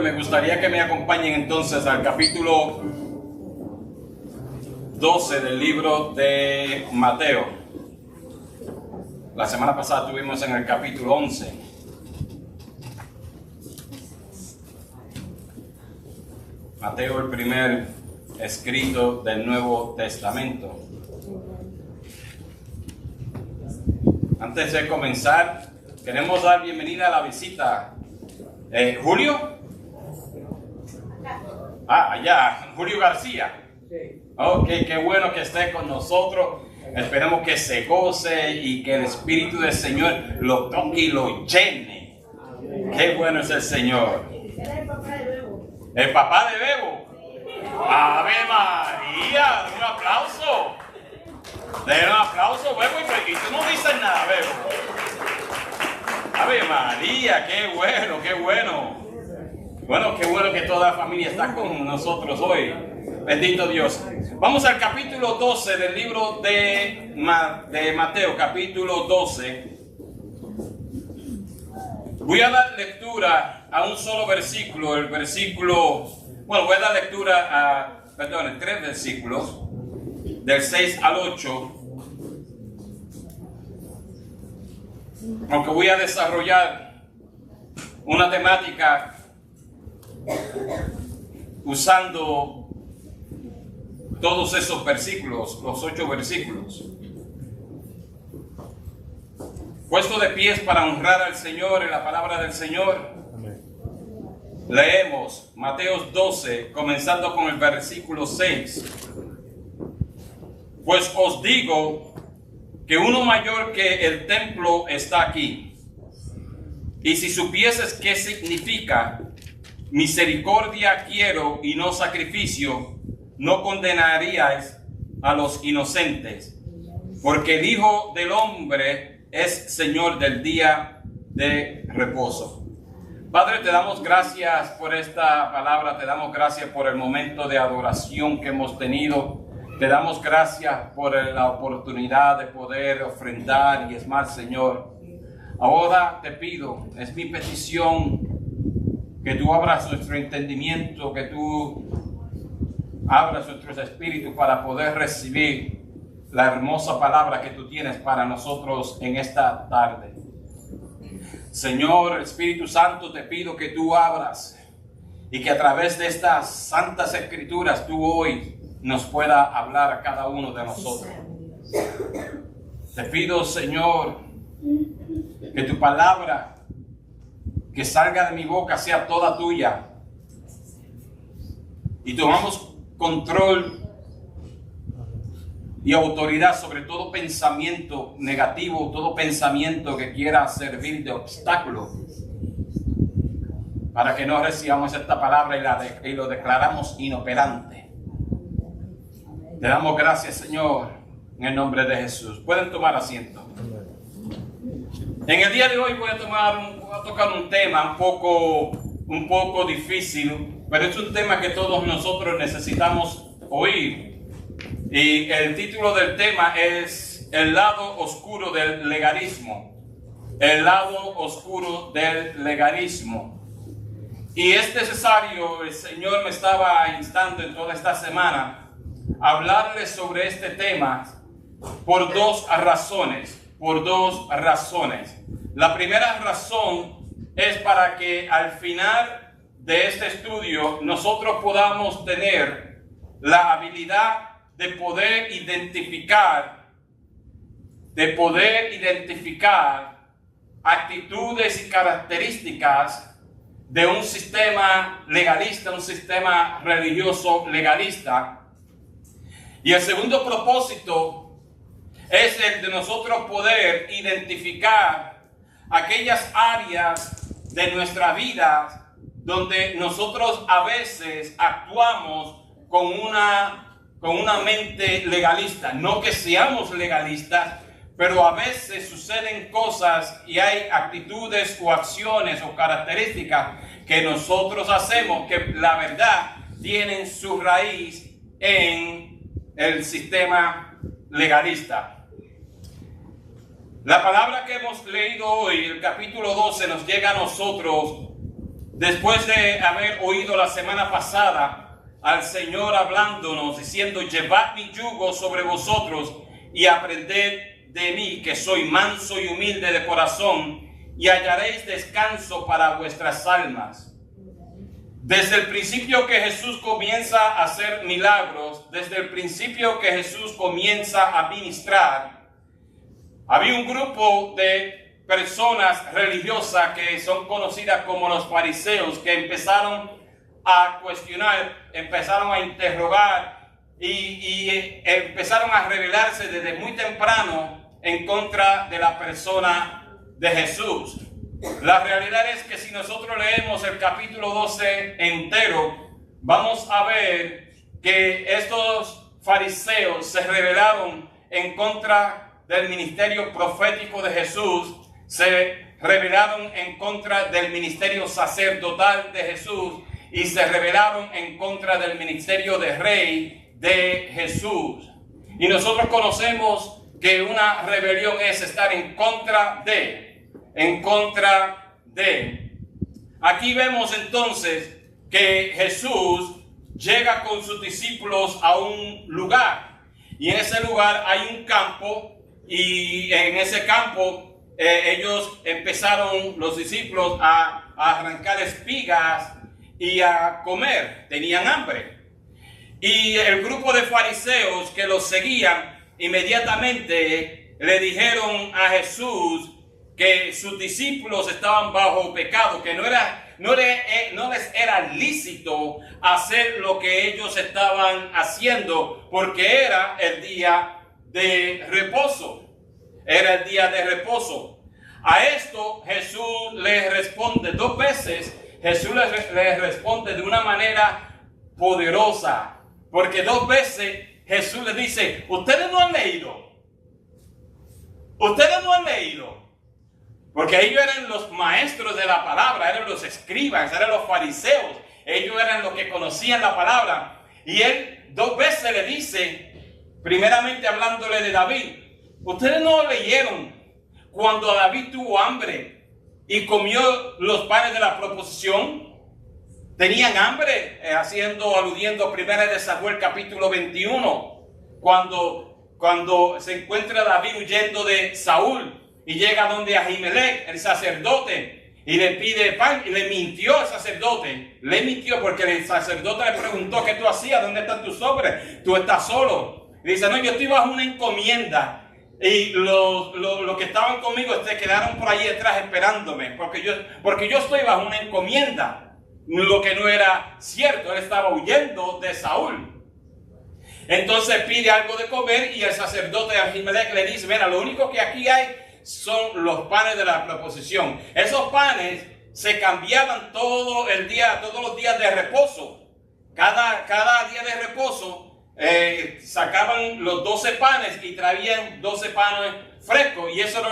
me gustaría que me acompañen entonces al capítulo 12 del libro de Mateo. La semana pasada estuvimos en el capítulo 11. Mateo, el primer escrito del Nuevo Testamento. Antes de comenzar, queremos dar bienvenida a la visita. ¿Julio? Allá, Julio García. Ok, qué bueno que esté con nosotros. Esperemos que se goce y que el Espíritu del Señor lo toque y lo llene. Qué bueno es el Señor. El papá de Bebo. ¡Ave María! ¡Un aplauso! Den un aplauso, Bebo, y tú no dices nada, Bebo. ¡Ave María! ¡Qué bueno, qué bueno! Bueno, qué bueno que toda la familia está con nosotros hoy. Bendito Dios. Vamos al capítulo 12 del libro de Mateo, capítulo 12. Voy a dar lectura a un solo versículo, voy a dar lectura a, tres versículos, del 6 al 8. Aunque voy a desarrollar una temática usando todos esos versículos, los 8 versículos. Puesto de pies para honrar al Señor en la palabra del Señor. Leemos Mateo 12, comenzando con el versículo 6. Pues os digo que uno mayor que el templo está aquí. Y si supieses qué significa misericordia quiero y no sacrificio, no condenaríais a los inocentes, porque el Hijo del Hombre es Señor del día de reposo. Padre, te damos gracias por esta palabra, te damos gracias por el momento de adoración que hemos tenido, te damos gracias por la oportunidad de poder ofrendar y esmar, Señor. Ahora te pido, es mi petición, que tú abras nuestro entendimiento, que tú abras nuestros espíritus para poder recibir la hermosa palabra que tú tienes para nosotros en esta tarde. Señor, Espíritu Santo, te pido que tú abras y que a través de estas santas escrituras tú hoy nos pueda hablar a cada uno de nosotros. Te pido, Señor, que tu palabra que salga de mi boca sea toda tuya y tomamos control y autoridad sobre todo pensamiento negativo, todo pensamiento que quiera servir de obstáculo, para que no recibamos esta palabra y lo declaramos inoperante. Te damos gracias, Señor, en el nombre de Jesús. Pueden tomar asiento. En el día de hoy voy a tocar un tema un poco difícil, pero es un tema que todos nosotros necesitamos oír. Y el título del tema es El lado oscuro del legalismo. El lado oscuro del legalismo. Y es necesario, el Señor me estaba instando en toda esta semana a hablarles sobre este tema por dos razones. La primera razón es para que al final de este estudio nosotros podamos tener la habilidad de poder identificar actitudes y características de un sistema legalista, un sistema religioso legalista. Y el segundo propósito es el de nosotros poder identificar aquellas áreas de nuestra vida donde nosotros a veces actuamos con una mente legalista. No que seamos legalistas, pero a veces suceden cosas y hay actitudes o acciones o características que nosotros hacemos que la verdad tienen su raíz en el sistema legalista. La palabra que hemos leído hoy, el capítulo 12, nos llega a nosotros después de haber oído la semana pasada al Señor hablándonos, diciendo: llevad mi yugo sobre vosotros y aprended de mí, que soy manso y humilde de corazón, y hallaréis descanso para vuestras almas. Desde el principio que Jesús comienza a hacer milagros, desde el principio que Jesús comienza a ministrar, había un grupo de personas religiosas que son conocidas como los fariseos, que empezaron a cuestionar, empezaron a interrogar y empezaron a rebelarse desde muy temprano en contra de la persona de Jesús. La realidad es que si nosotros leemos el capítulo 12 entero, vamos a ver que estos fariseos se rebelaron en contra del ministerio profético de Jesús, se rebelaron en contra del ministerio sacerdotal de Jesús y se rebelaron en contra del ministerio de rey de Jesús. Y nosotros conocemos que una rebelión es estar en contra de. Aquí vemos entonces que Jesús llega con sus discípulos a un lugar, y en ese lugar hay un campo, y en ese campo ellos empezaron, los discípulos, a arrancar espigas y a comer. Tenían hambre, y el grupo de fariseos que los seguían inmediatamente le dijeron a Jesús que sus discípulos estaban bajo pecado, que no les era lícito hacer lo que ellos estaban haciendo, porque era el día de reposo. Era el día de reposo. A esto Jesús les responde 2 veces. Jesús les responde de una manera poderosa, porque 2 veces Jesús les dice: ustedes no han leído. Ustedes no han leído. Porque ellos eran los maestros de la palabra, eran los escribas, eran los fariseos. Ellos eran los que conocían la palabra. Y él 2 veces le dice, primeramente hablándole de David: ustedes no leyeron cuando David tuvo hambre y comió los panes de la proposición. Tenían hambre, aludiendo a 1 de Samuel capítulo 21, cuando se encuentra David huyendo de Saúl. Y llega donde Ahimelech, el sacerdote, y le pide pan, y le mintió el sacerdote. Le mintió porque el sacerdote le preguntó: ¿qué tú hacías? ¿Dónde están tus hombres? Tú estás solo. Y dice: no, yo estoy bajo una encomienda. Y los que estaban conmigo se quedaron por ahí detrás esperándome, porque yo estoy bajo una encomienda. Lo que no era cierto, él estaba huyendo de Saúl. Entonces pide algo de comer, y el sacerdote Ahimelech le dice: mira, lo único que aquí hay son los panes de la proposición. Esos panes se cambiaban todos los días de reposo. Cada día de reposo sacaban los 12 panes y traían 12 panes frescos, y eso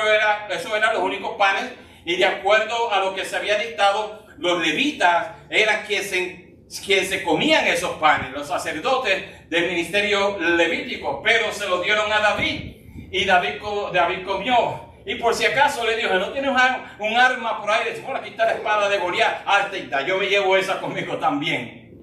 eran los únicos panes. Y de acuerdo a lo que se había dictado, los levitas eran quienes se comían esos panes, los sacerdotes del ministerio levítico, pero se los dieron a David, y David comió. Y por si acaso le dijo: ¿no tienes un arma por ahí? Dice: bueno, aquí está la espada de Goliat. Yo me llevo esa conmigo también.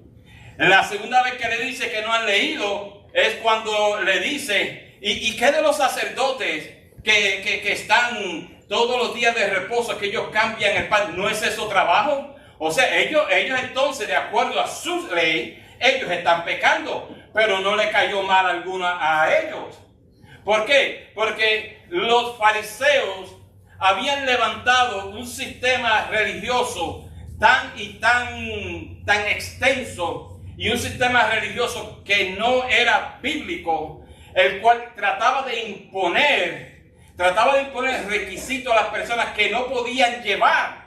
La segunda vez que le dice que no han leído es cuando le dice: ¿y qué de los sacerdotes que están todos los días de reposo, que ellos cambian el pan? ¿No es eso trabajo? O sea, ellos entonces, de acuerdo a su ley, ellos están pecando, pero no le cayó mal alguna a ellos. ¿Por qué? Porque los fariseos habían levantado un sistema religioso tan extenso, y un sistema religioso que no era bíblico, el cual trataba de imponer requisitos a las personas que no podían llevar.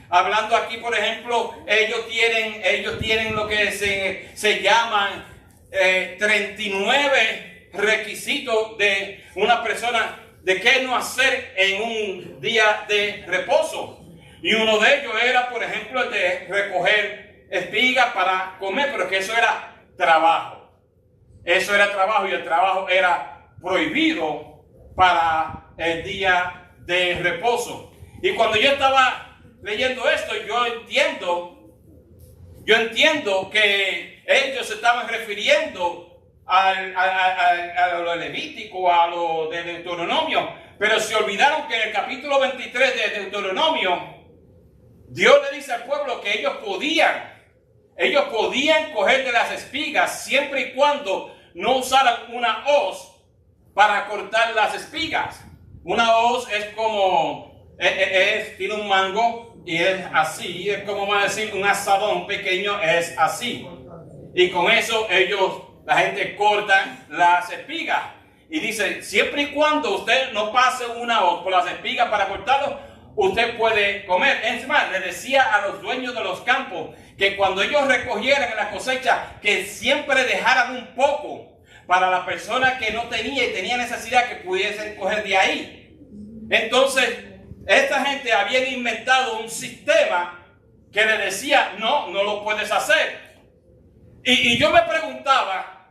Hablando aquí, por ejemplo, ellos tienen lo que se llaman 39 requisitos de una persona de qué no hacer en un día de reposo. Y uno de ellos era, por ejemplo, el de recoger espigas para comer, pero que eso era trabajo. Eso era trabajo, y el trabajo era prohibido para el día de reposo. Y cuando yo estaba leyendo esto, yo entiendo que ellos se estaban refiriendo a lo levítico, a lo de Deuteronomio, pero se olvidaron que en el capítulo 23 de Deuteronomio, Dios le dice al pueblo que ellos podían coger de las espigas siempre y cuando no usaran una hoz para cortar las espigas. Una hoz es como, tiene un mango y es así, es como vamos a decir un asadón pequeño, es así. Y con eso la gente corta las espigas. Y dice, siempre y cuando usted no pase una hoz por las espigas para cortarlo, usted puede comer. Es más, le decía a los dueños de los campos que cuando ellos recogieran la cosecha, que siempre dejaran un poco para la persona que no tenía y tenía necesidad, que pudiesen coger de ahí. Entonces, esta gente había inventado un sistema que le decía, no lo puedes hacer. Y yo me preguntaba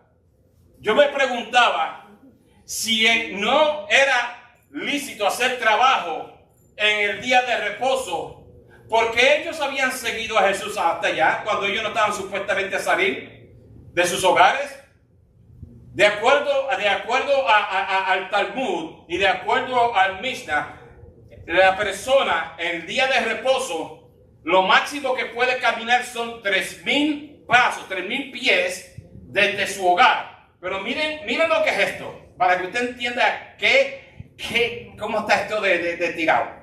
si no era lícito hacer trabajo en el día de reposo, porque ellos habían seguido a Jesús hasta allá, cuando ellos no estaban supuestamente a salir de sus hogares. De acuerdo al Talmud y de acuerdo al Mishnah, la persona en el día de reposo, lo máximo que puede caminar son 3,000 pasos, 3,000 pies desde su hogar. Pero miren lo que es esto, para que usted entienda cómo está esto de tirado.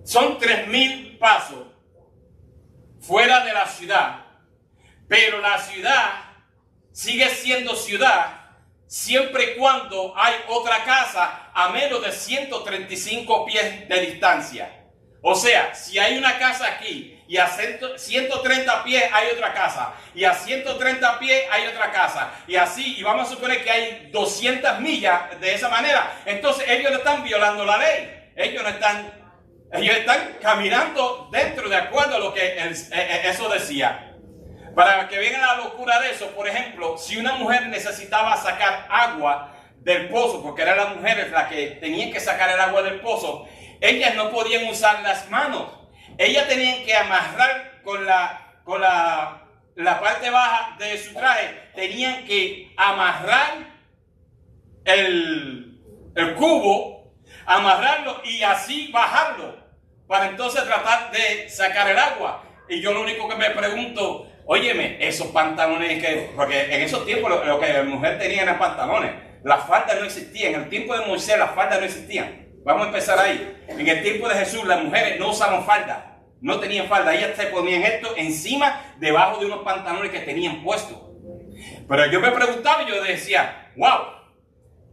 Son 3,000 pasos fuera de la ciudad, pero la ciudad sigue siendo ciudad siempre y cuando hay otra casa a menos de 135 pies de distancia. O sea, si hay una casa aquí y a 130 pies hay otra casa, y a 130 pies hay otra casa, y así, y vamos a suponer que hay 200 millas de esa manera, entonces ellos no están violando la ley. Ellos están caminando dentro de acuerdo a lo que eso decía. Para que vean la locura de eso, por ejemplo, si una mujer necesitaba sacar agua del pozo, porque eran las mujeres las que tenían que sacar el agua del pozo, ellas no podían usar las manos. Ellas tenían que amarrar con la parte baja de su traje, tenían que amarrar el cubo, amarrarlo y así bajarlo, para entonces tratar de sacar el agua. Y yo lo único que me pregunto, óyeme, esos pantalones porque en esos tiempos lo que la mujer tenía eran pantalones, las faldas no existían. En el tiempo de Moisés las faldas no existían. Vamos a empezar ahí. En el tiempo de Jesús las mujeres no usaban falda, no tenían falda, ellas se ponían esto encima, debajo de unos pantalones que tenían puestos. Pero yo me preguntaba y yo decía, wow,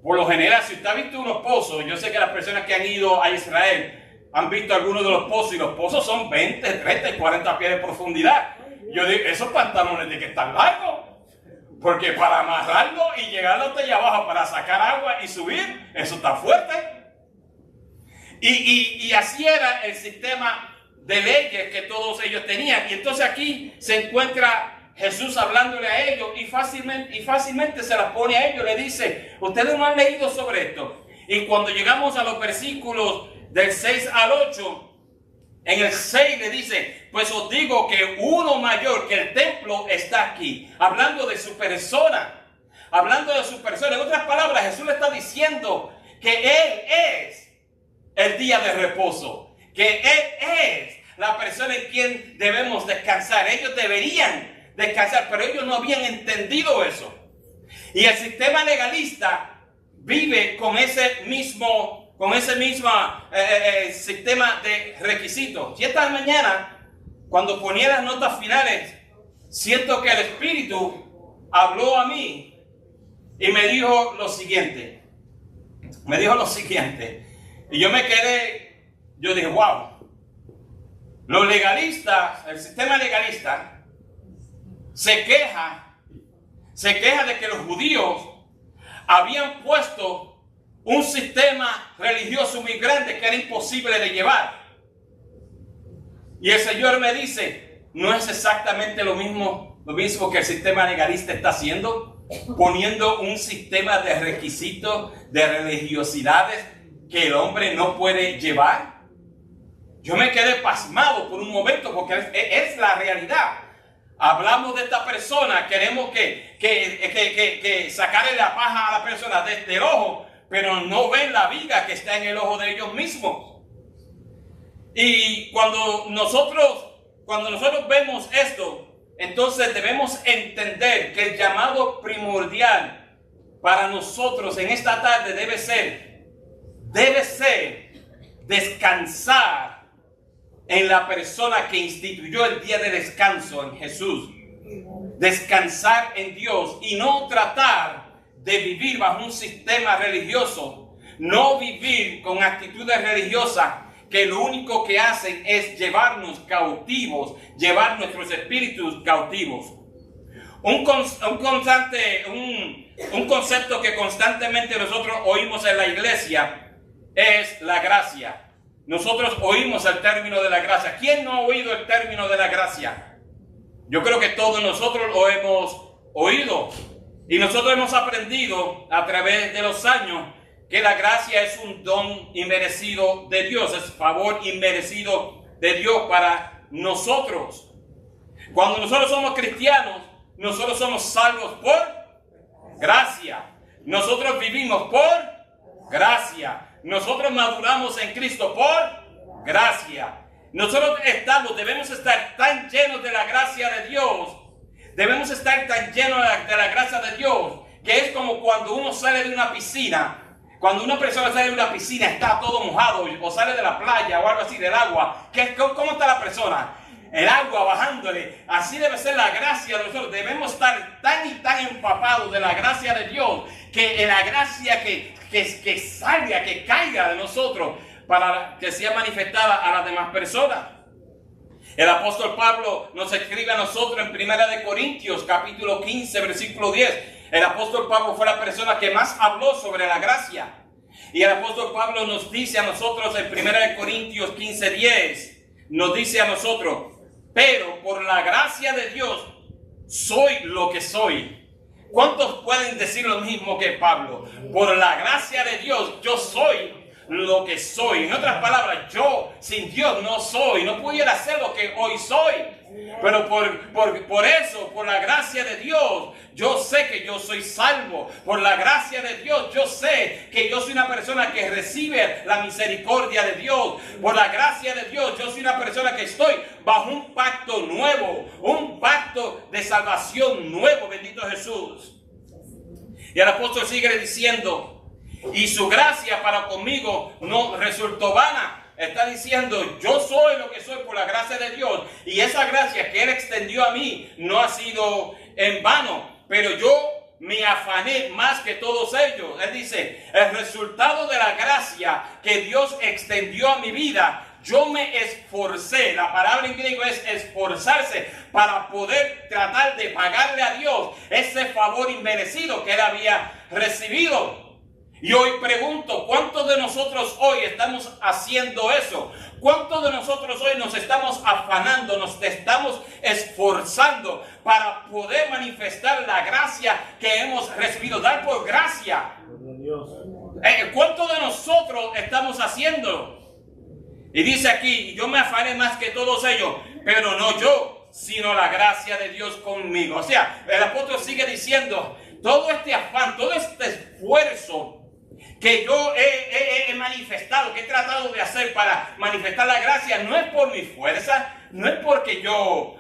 por lo general, si usted ha visto unos pozos, yo sé que las personas que han ido a Israel han visto algunos de los pozos, y los pozos son 20, 30 y 40 pies de profundidad. Yo digo, esos pantalones de que están largos, porque para amarrarlo y llegarlo hasta allá abajo para sacar agua y subir, eso está fuerte. Y así era el sistema de leyes que todos ellos tenían. Y entonces aquí se encuentra Jesús hablándole a ellos y fácilmente se las pone a ellos. Le dice, ustedes no han leído sobre esto. Y cuando llegamos a los versículos del 6 al 8, en el 6 le dice, pues os digo que uno mayor que el templo está aquí. Hablando de su persona. Hablando de su persona. En otras palabras, Jesús le está diciendo que Él es el día de reposo. Que Él es la persona en quien debemos descansar. Ellos deberían descansar, pero ellos no habían entendido eso. Y el sistema legalista vive con ese mismo sistema de requisitos. Y esta mañana, cuando ponía las notas finales, siento que el Espíritu habló a mí y me dijo lo siguiente. Y yo me quedé, yo dije, wow. Los legalistas, el sistema legalista, se queja de que los judíos habían puesto un sistema religioso muy grande que era imposible de llevar. Y el Señor me dice, ¿no es exactamente lo mismo que el sistema legalista está haciendo? Poniendo un sistema de requisitos, de religiosidades que el hombre no puede llevar. Yo me quedé pasmado por un momento porque es la realidad. Hablamos de esta persona, queremos que sacarle la paja a la persona desde el ojo, pero no ven la viga que está en el ojo de ellos mismos. Y cuando nosotros vemos esto, entonces debemos entender que el llamado primordial para nosotros en esta tarde debe ser descansar en la persona que instituyó el día de descanso, en Jesús. Descansar en Dios y no tratar de vivir bajo un sistema religioso, no vivir con actitudes religiosas que lo único que hacen es llevarnos cautivos, llevar nuestros espíritus cautivos. Un concepto que constantemente nosotros oímos en la iglesia es la gracia. Nosotros oímos el término de la gracia. ¿Quién no ha oído el término de la gracia? Yo creo que todos nosotros lo hemos oído. Y nosotros hemos aprendido a través de los años que la gracia es un don inmerecido de Dios. Es favor inmerecido de Dios para nosotros. Cuando nosotros somos cristianos, nosotros somos salvos por gracia. Nosotros vivimos por gracia. Nosotros maduramos en Cristo por gracia. Nosotros debemos estar tan llenos de la gracia de Dios. Debemos estar tan llenos de la gracia de Dios, que es como cuando uno sale de una piscina. Cuando una persona sale de una piscina, está todo mojado, o sale de la playa o algo así, del agua. ¿Cómo está la persona? El agua bajándole. Así debe ser la gracia de nosotros. Debemos estar tan y tan empapados de la gracia de Dios, que la gracia que salga, que caiga de nosotros, para que sea manifestada a las demás personas. El apóstol Pablo nos escribe a nosotros en 1 Corintios capítulo 15 versículo 10. El apóstol Pablo fue la persona que más habló sobre la gracia. Y el apóstol Pablo nos dice a nosotros en 1 Corintios 15, 10, nos dice a nosotros: pero por la gracia de Dios soy lo que soy. ¿Cuántos pueden decir lo mismo que Pablo? Por la gracia de Dios yo soy lo que soy. En otras palabras, yo sin Dios no soy, no pudiera ser lo que hoy soy. Pero por eso, por la gracia de Dios, yo sé que yo soy salvo. Por la gracia de Dios, yo sé que yo soy una persona que recibe la misericordia de Dios. Por la gracia de Dios, yo soy una persona que estoy bajo un pacto nuevo, un pacto de salvación nuevo, bendito Jesús. Y el apóstol sigue diciendo: y su gracia para conmigo no resultó vana. Está diciendo: yo soy lo que soy por la gracia de Dios. Y esa gracia que Él extendió a mí no ha sido en vano. Pero yo me afané más que todos ellos. Él dice: el resultado de la gracia que Dios extendió a mi vida, yo me esforcé. La palabra en griego es esforzarse, para poder tratar de pagarle a Dios ese favor inmerecido que Él había recibido. Y hoy pregunto: ¿cuántos de nosotros hoy estamos haciendo eso? ¿Cuántos de nosotros hoy nos estamos afanando, nos estamos esforzando para poder manifestar la gracia que hemos recibido? Dar por gracia. ¿Cuántos de nosotros estamos haciendo? Y dice aquí: yo me afané más que todos ellos, pero no yo, sino la gracia de Dios conmigo. O sea, el apóstol sigue diciendo: todo este afán, todo este esfuerzo que yo he manifestado, que he tratado de hacer para manifestar la gracia, no es por mi fuerza, no es porque yo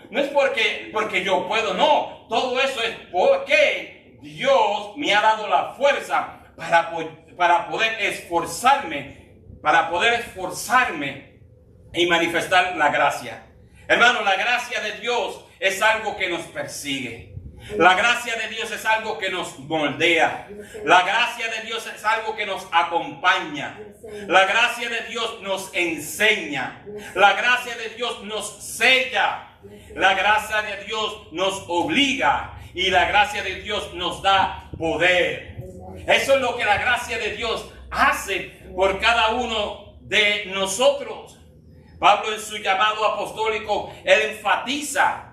puedo, no. Todo eso es porque Dios me ha dado la fuerza para poder esforzarme y manifestar la gracia. Hermano, la gracia de Dios es algo que nos persigue. La gracia de Dios es algo que nos moldea. La gracia de Dios es algo que nos acompaña. La gracia de Dios nos enseña. La gracia de Dios nos sella. La gracia de Dios nos obliga. Y la gracia de Dios nos da poder. Eso es lo que la gracia de Dios hace por cada uno de nosotros. Pablo, en su llamado apostólico, él enfatiza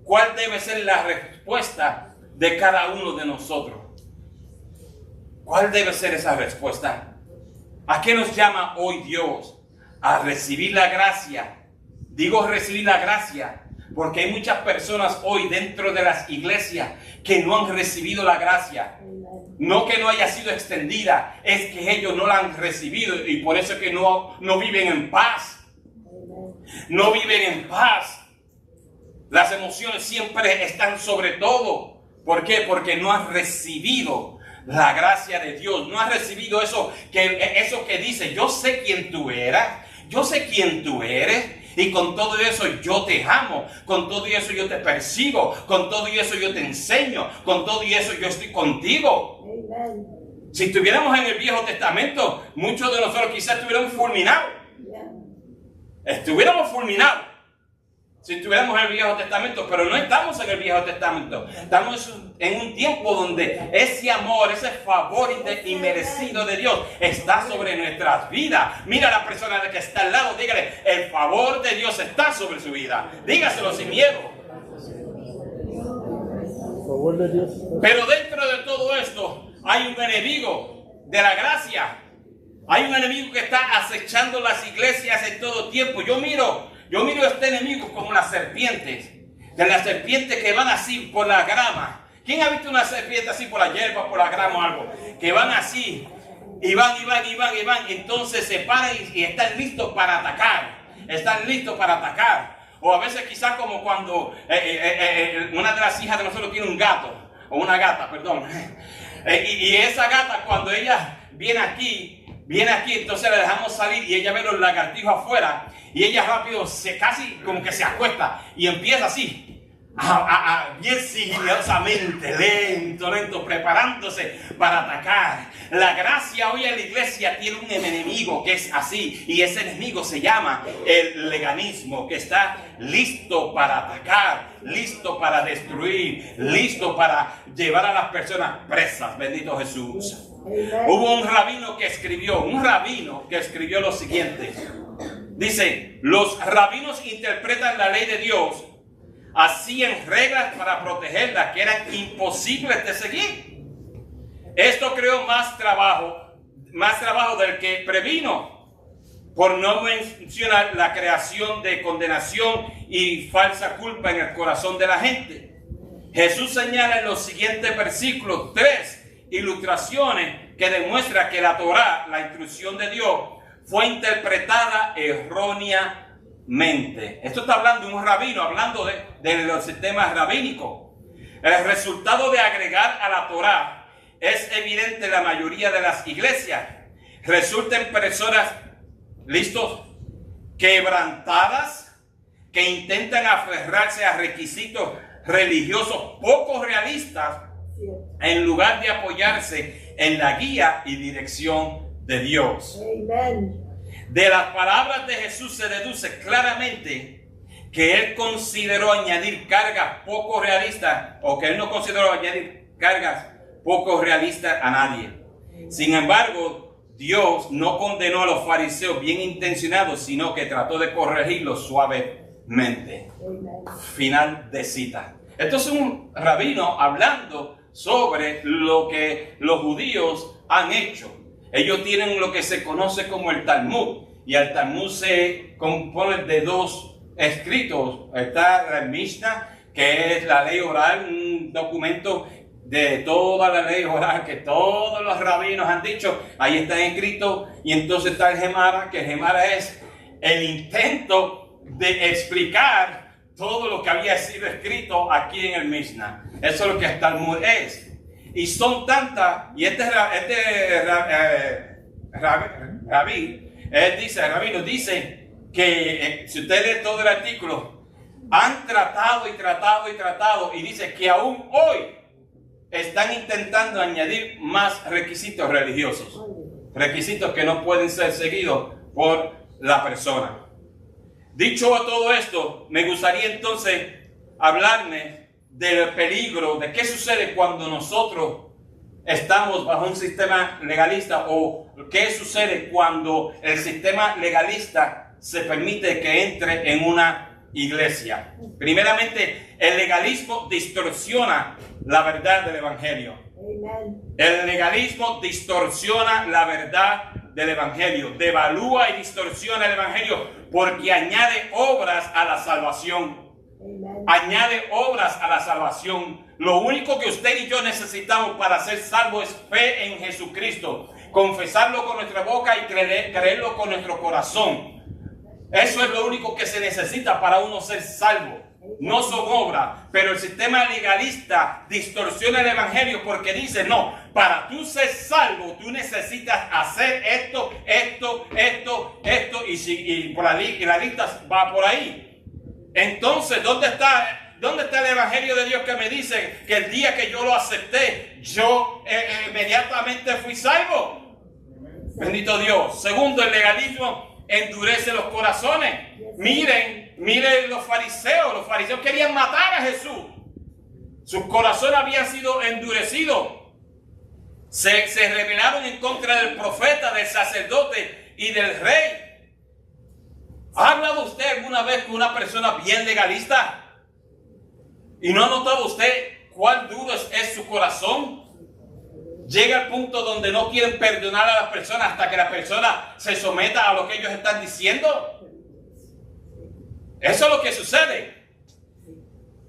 cuál debe ser la respuesta de cada uno de nosotros. ¿Cuál debe ser esa respuesta? ¿A qué nos llama hoy Dios? a recibir la gracia. Digo recibir la gracia porque hay muchas personas hoy dentro de las iglesias que no han recibido la gracia. No que no haya sido extendida, es que ellos no la han recibido y por eso es que no viven en paz. No viven en paz. Las emociones siempre están sobre todo. ¿Por qué? Porque no han recibido la gracia de Dios. No han recibido eso que dice, yo sé quién tú eres, yo sé quién tú eres. Y con todo eso yo te amo, con todo eso yo te persigo, con todo eso yo te enseño, con todo eso yo estoy contigo. Amen. Si estuviéramos en el Viejo Testamento, muchos de nosotros quizás estuviéramos fulminados. Estuviéramos fulminados si estuviéramos en el Viejo Testamento, pero no estamos en el Viejo Testamento. Estamos en un tiempo donde ese amor, ese favor inmerecido de Dios está sobre nuestras vidas. Mira a la persona que está al lado, dígale, el favor de Dios está sobre su vida. Dígaselo sin miedo. Pero dentro de todo esto hay un enemigo de la gracia. Hay un enemigo que está acechando las iglesias en todo tiempo. Yo miro a este enemigo como las serpientes. De las serpientes que van así por la grama. ¿Quién ha visto una serpiente así por la hierba, por la grama o algo? Que van así. Y van. Entonces se paran y están listos para atacar. Están listos para atacar. O a veces quizás como cuando una de las hijas de nosotros tiene un gato. O una gata, perdón. Y esa gata cuando ella viene aquí, entonces la dejamos salir y ella ve los lagartijos afuera y ella rápido casi como que se acuesta y empieza así, bien sigilosamente, lento, preparándose para atacar. La gracia hoy en la iglesia tiene un enemigo que es así y ese enemigo se llama el legalismo, que está listo para atacar, listo para destruir, listo para llevar a las personas presas. Bendito Jesús. Hubo un rabino que escribió lo siguiente. Dice, los rabinos interpretan la ley de Dios, hacían reglas para protegerla que eran imposibles de seguir. Esto creó más trabajo del que previno, por no mencionar la creación de condenación y falsa culpa en el corazón de la gente. Jesús señala en los siguientes versículos 3 ilustraciones que demuestran que la Torá, la instrucción de Dios, fue interpretada erróneamente. Esto está hablando de un rabino, hablando de los sistemas rabínicos. El resultado de agregar a la Torá es evidente en la mayoría de las iglesias. Resultan personas, listos, quebrantadas, que intentan aferrarse a requisitos religiosos poco realistas en lugar de apoyarse en la guía y dirección de Dios. Amen. De las palabras de Jesús se deduce claramente que Él consideró añadir cargas poco realistas, o que Él no consideró añadir cargas poco realistas a nadie. Sin embargo, Dios no condenó a los fariseos bien intencionados, sino que trató de corregirlos suavemente. Amen. Final de cita. Esto es un rabino hablando sobre lo que los judíos han hecho. Ellos tienen lo que se conoce como el Talmud, y el Talmud se compone de dos escritos. Está el Mishnah, que es la ley oral, un documento de toda la ley oral que todos los rabinos han dicho, ahí está escrito. Y entonces está el Gemara, que el Gemara es el intento de explicar todo lo que había sido escrito aquí en el Mishnah. Eso es lo que el Talmud es. Y son tantas, y el rabino dice que si usted lee todo el artículo, han tratado, y dice que aún hoy están intentando añadir más requisitos religiosos. Requisitos que no pueden ser seguidos por la persona. Dicho todo esto, me gustaría entonces hablarles del peligro, de qué sucede cuando nosotros estamos bajo un sistema legalista, o qué sucede cuando el sistema legalista se permite que entre en una iglesia. Primeramente, el legalismo distorsiona la verdad del evangelio. El legalismo distorsiona la verdad del Evangelio, devalúa y distorsiona el Evangelio porque añade obras a la salvación. Añade obras a la salvación. Lo único que usted y yo necesitamos para ser salvos es fe en Jesucristo. Confesarlo con nuestra boca y creerlo con nuestro corazón. Eso es lo único que se necesita para uno ser salvo. No son obras, pero el sistema legalista distorsiona el Evangelio porque dice, no, para tú ser salvo, tú necesitas hacer esto, y la lista va por ahí. Entonces, ¿dónde está el Evangelio de Dios que me dice que el día que yo lo acepté, yo inmediatamente fui salvo? Bendito Dios. Segundo, el legalismo endurece los corazones. Miren los fariseos. Los fariseos querían matar a Jesús. Sus corazones habían sido endurecidos. Se rebelaron en contra del profeta, del sacerdote y del rey. ¿Ha hablado usted alguna vez con una persona bien legalista? ¿Y no ha notado usted cuán duro es su corazón? Llega al punto donde no quieren perdonar a la persona hasta que la persona se someta a lo que ellos están diciendo. Eso es lo que sucede.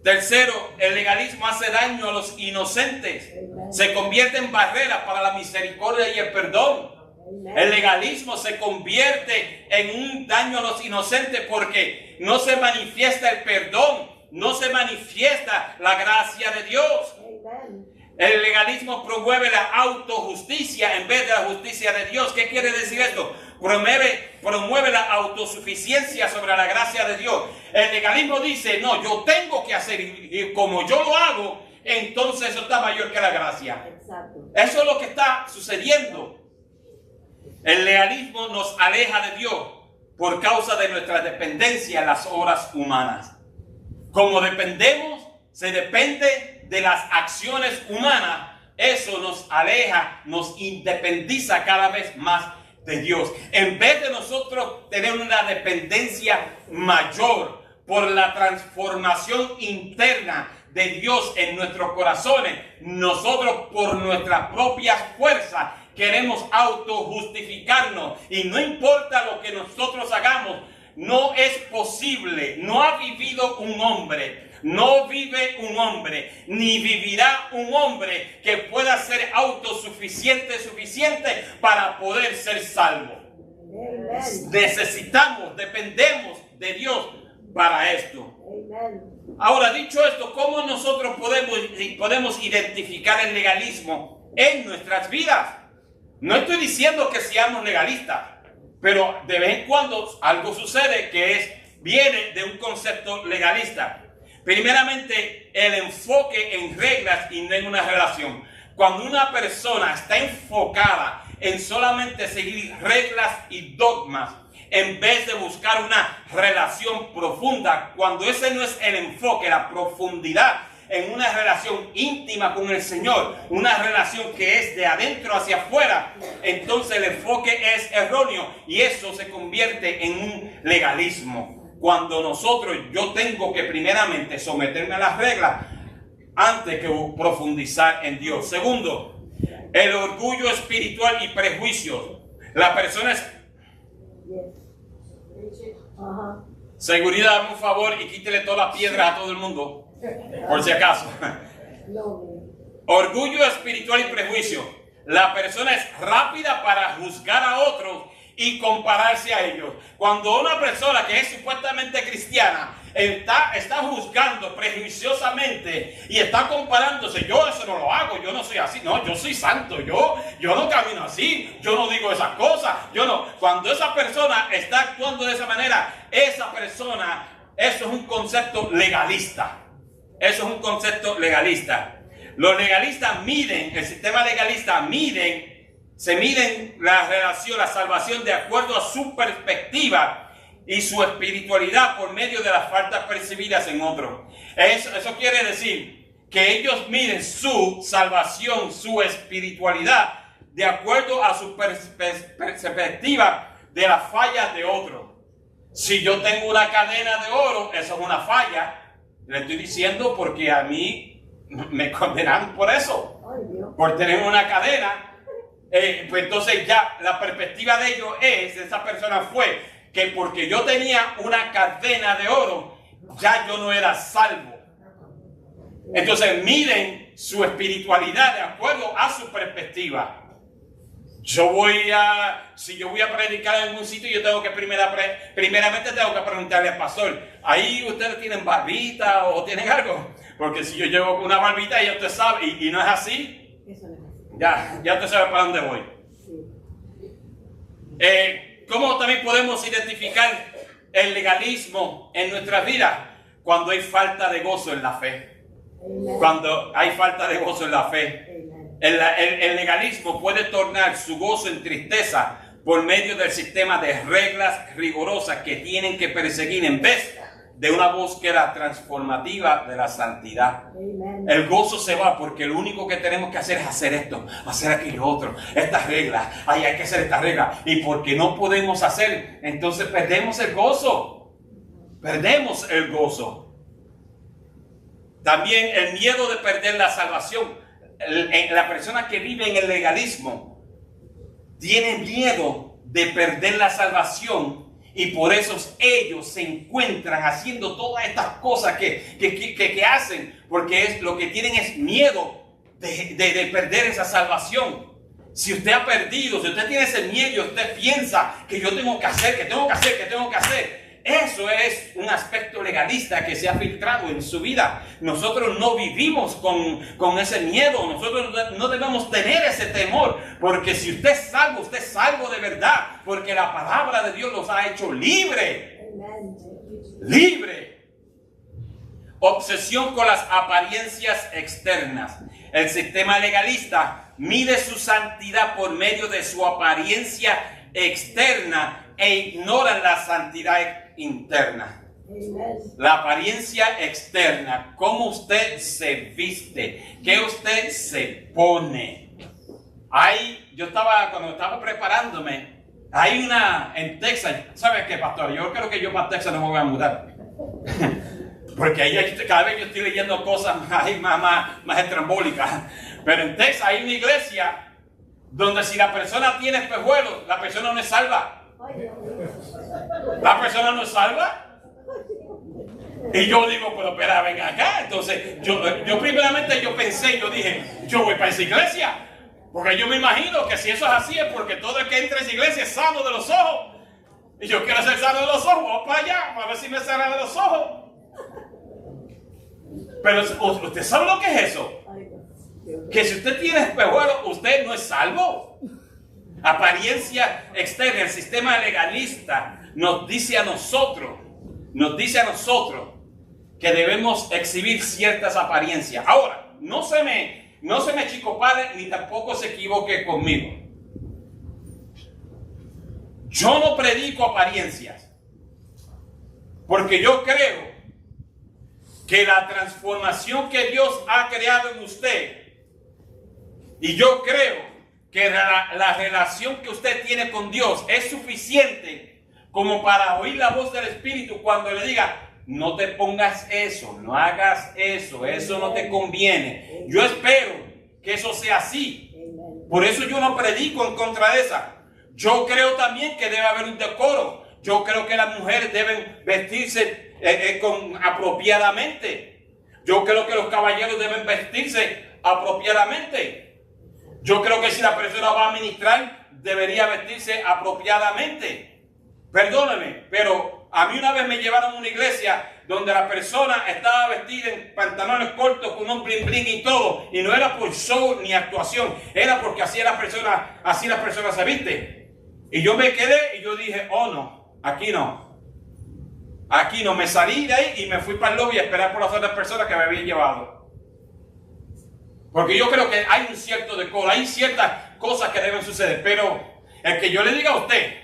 Tercero, el legalismo hace daño a los inocentes. Se convierte en barrera para la misericordia y el perdón. El legalismo se convierte en un daño a los inocentes porque no se manifiesta el perdón, no se manifiesta la gracia de Dios. El legalismo promueve la autojusticia en vez de la justicia de Dios. ¿Qué quiere decir esto? Promueve la autosuficiencia sobre la gracia de Dios. El legalismo dice, no, yo tengo que hacer, y como yo lo hago, entonces eso está mayor que la gracia. Exacto. Eso es lo que está sucediendo. El legalismo nos aleja de Dios por causa de nuestra dependencia en las obras humanas. Como se depende de las acciones humanas, eso nos aleja, nos independiza cada vez más de Dios. En vez de nosotros tener una dependencia mayor por la transformación interna de Dios en nuestros corazones, nosotros por nuestras propias fuerzas queremos autojustificarnos y no importa lo que nosotros hagamos, no es posible, no ha vivido un hombre, no vive un hombre, ni vivirá un hombre que pueda ser autosuficiente, suficiente para poder ser salvo. Dependemos de Dios para esto. Ahora, dicho esto, ¿cómo nosotros podemos identificar el legalismo en nuestras vidas? No estoy diciendo que seamos legalistas, pero de vez en cuando algo sucede que viene de un concepto legalista. Primeramente, el enfoque en reglas y no en una relación. Cuando una persona está enfocada en solamente seguir reglas y dogmas, en vez de buscar una relación profunda, cuando ese no es el enfoque, la profundidad en una relación íntima con el Señor, una relación que es de adentro hacia afuera, entonces el enfoque es erróneo y eso se convierte en un legalismo. Cuando yo tengo que primeramente someterme a las reglas antes que profundizar en Dios. Segundo, el orgullo espiritual y prejuicios. La persona es... Seguridad, dame un favor y quítele todas las piedras a todo el mundo. Por si acaso. Orgullo espiritual y prejuicio. La persona es rápida para juzgar a otros y compararse a ellos. Cuando una persona que es supuestamente cristiana está juzgando prejuiciosamente y está comparándose, yo eso no lo hago, yo no soy así, no, yo soy santo, yo no camino así, yo no digo esas cosas, yo no. Cuando esa persona está actuando de esa manera, eso es un concepto legalista. Eso es un concepto legalista. Los legalistas el sistema legalista se miden la relación, la salvación de acuerdo a su perspectiva y su espiritualidad por medio de las faltas percibidas en otros. Eso quiere decir que ellos miden su salvación, su espiritualidad, de acuerdo a su perspectiva de las fallas de otros. Si yo tengo una cadena de oro, eso es una falla. Le estoy diciendo porque a mí me condenaron por eso. Por tener una cadena pues entonces ya la perspectiva de ellos de esa persona fue que porque yo tenía una cadena de oro, ya yo no era salvo. Entonces miden su espiritualidad de acuerdo a su perspectiva. Si yo voy a predicar en un sitio, yo tengo que primeramente tengo que preguntarle al pastor, ¿ahí ustedes tienen barbita o tienen algo? Porque si yo llevo con una barbita, ya usted sabe, y no es así, ya usted sabe para dónde voy. ¿Cómo también podemos identificar el legalismo en nuestras vidas? Cuando hay falta de gozo en la fe. Cuando hay falta de gozo en la fe. El legalismo puede tornar su gozo en tristeza por medio del sistema de reglas rigurosas que tienen que perseguir en vez de una búsqueda transformativa de la santidad. El gozo se va porque lo único que tenemos que hacer es hacer esto, hacer aquello otro, estas reglas, hay que hacer estas reglas. Y porque no podemos hacer, entonces perdemos el gozo. Perdemos el gozo. También el miedo de perder la salvación. La persona que vive en el legalismo tiene miedo de perder la salvación y por eso ellos se encuentran haciendo todas estas cosas que hacen, porque lo que tienen es miedo de perder esa salvación. Si usted ha perdido, si usted tiene ese miedo y usted piensa que yo tengo que hacer, que tengo que hacer, eso es un aspecto legalista que se ha filtrado en su vida. Nosotros no vivimos con ese miedo. Nosotros no debemos tener ese temor. Porque si usted es salvo de verdad. Porque la palabra de Dios los ha hecho libre. Libre. Obsesión con las apariencias externas. El sistema legalista mide su santidad por medio de su apariencia externa e ignoran la santidad interna. La apariencia externa, cómo usted se viste, qué usted se pone. Cuando estaba preparándome, hay una en Texas, ¿sabes qué, pastor? Yo creo que yo para Texas no me voy a mudar. Porque ahí cada vez yo estoy leyendo cosas más estrambólicas. Pero en Texas hay una iglesia donde si la persona tiene espejuelos, la persona no es salva. La persona no es salva. Y yo digo, pero espera, ven acá. Entonces, yo primeramente dije, yo voy para esa iglesia. Porque yo me imagino que si eso es así es porque todo el que entra a esa iglesia es sano de los ojos. Y yo quiero ser sano de los ojos, voy para allá, para ver si me sana de los ojos. Pero usted sabe lo que es eso. Que si usted tiene espejuelos, usted no es salvo. Apariencia externa, el sistema legalista nos dice a nosotros que debemos exhibir ciertas apariencias. Ahora, no se me chicopale ni tampoco se equivoque conmigo. Yo no predico apariencias, porque yo creo que la transformación que Dios ha creado en usted, y yo creo que la relación que usted tiene con Dios es suficiente como para oír la voz del Espíritu cuando le diga, no te pongas eso, no hagas eso, eso no te conviene. Yo espero que eso sea así. Por eso yo no predico en contra de esa. Yo creo también que debe haber un decoro. Yo creo que las mujeres deben vestirse apropiadamente. Yo creo que los caballeros deben vestirse apropiadamente. Yo creo que si la persona va a ministrar, debería vestirse apropiadamente. Perdóneme, pero a mí una vez me llevaron a una iglesia donde la persona estaba vestida en pantalones cortos con un bling bling y todo. Y no era por show ni actuación, era porque así la persona se viste. Y yo me quedé y yo dije, oh no, aquí no. Aquí no, me salí de ahí y me fui para el lobby a esperar por las otras personas que me habían llevado. Porque yo creo que hay un cierto decoro, hay ciertas cosas que deben suceder. Pero el que yo le diga a usted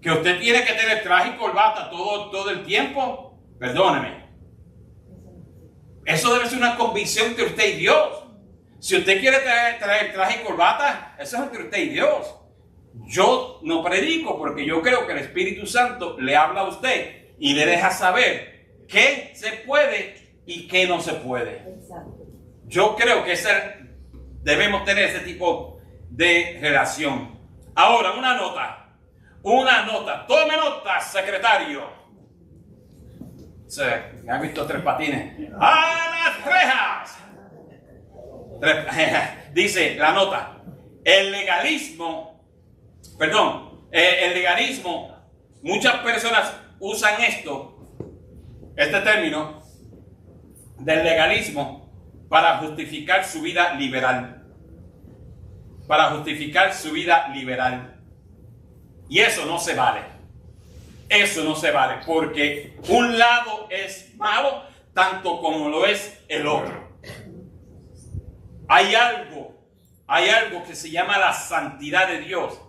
que usted tiene que tener traje y corbata todo el tiempo, perdóneme. Eso debe ser una convicción entre usted y Dios. Si usted quiere traer traje y corbata, eso es entre usted y Dios. Yo no predico porque yo creo que el Espíritu Santo le habla a usted y le deja saber qué se puede y qué no se puede. Exacto. Yo creo que debemos tener ese tipo de relación. Ahora, una nota, tome nota, secretario. ¿Han visto Tres Patines? ¡A las rejas! Dice la nota, el legalismo, muchas personas usan este término del legalismo para justificar su vida liberal. Y eso no se vale. Porque un lado es malo tanto como lo es el otro. Hay algo que se llama la santidad de Dios.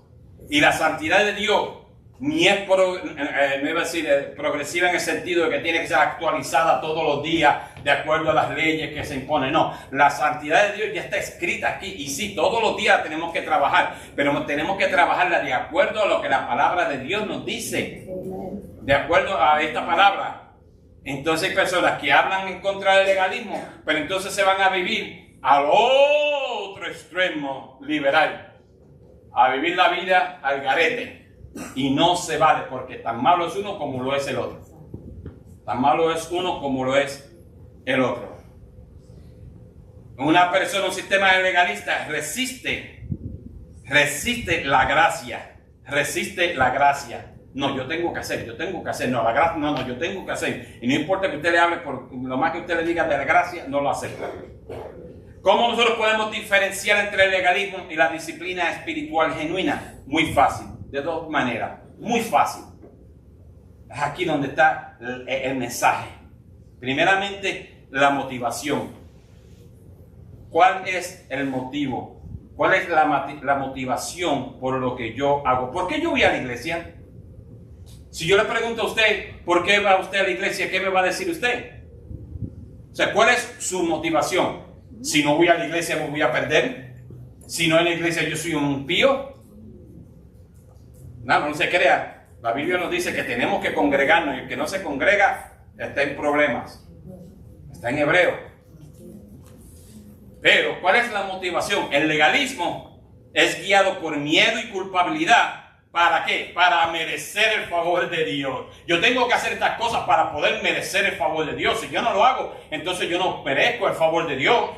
Y la santidad de Dios ni es progresiva en el sentido de que tiene que ser actualizada todos los días de acuerdo a las leyes que se imponen. No, la santidad de Dios ya está escrita aquí. Y sí, todos los días tenemos que trabajar, pero tenemos que trabajarla de acuerdo a lo que la palabra de Dios nos dice. De acuerdo a esta palabra. Entonces hay personas que hablan en contra del legalismo, pero entonces se van a vivir al otro extremo liberal, a vivir la vida al garete. Y no se vale, porque tan malo es uno como lo es el otro. Una persona, un sistema legalista resiste la gracia. No, yo tengo que hacer. No, la gracia, no, yo tengo que hacer. Y no importa que usted le hable, por lo más que usted le diga de la gracia, no lo acepta. ¿Cómo nosotros podemos diferenciar entre el legalismo y la disciplina espiritual genuina? Muy fácil. De dos maneras, muy fácil. Es aquí donde está el mensaje. Primeramente, la motivación. ¿Cuál es el motivo? ¿Cuál es la motivación por lo que yo hago? ¿Por qué yo voy a la iglesia? Si yo le pregunto a usted, ¿por qué va usted a la iglesia? ¿Qué me va a decir usted? O sea, ¿cuál es su motivación? Si no voy a la iglesia, ¿me voy a perder? Si no en la iglesia, yo soy un pío. No se crea. La Biblia nos dice que tenemos que congregarnos y el que no se congrega está en problemas. Está en Hebreo. Pero, ¿cuál es la motivación? El legalismo es guiado por miedo y culpabilidad. ¿Para qué? Para merecer el favor de Dios. Yo tengo que hacer estas cosas para poder merecer el favor de Dios. Si yo no lo hago, entonces yo no merezco el favor de Dios.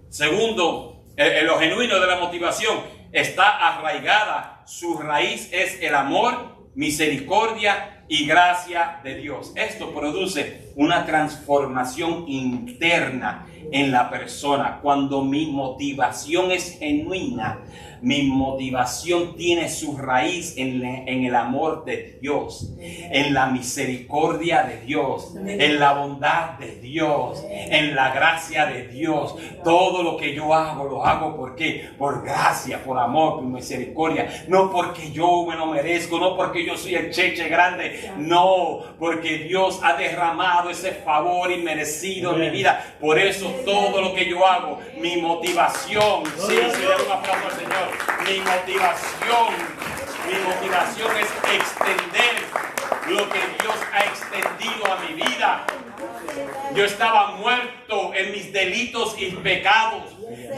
Segundo, lo genuino de la motivación está arraigada, su raíz es el amor, misericordia y gracia de Dios. Esto produce una transformación interna en la persona. Cuando mi motivación es genuina, mi motivación tiene su raíz en el amor de Dios, en la misericordia de Dios, en la bondad de Dios, en la gracia de Dios. Todo lo que yo hago, lo hago ¿por qué? Por gracia, por amor, por misericordia. No porque yo me lo merezco, no porque yo soy el cheche grande. No, porque Dios ha derramado ese favor inmerecido en mi vida. Por eso todo lo que yo hago, mi motivación, sí, le doy un aplauso al Señor. Mi motivación es extender lo que Dios ha extendido a mi vida. Yo estaba muerto en mis delitos y pecados.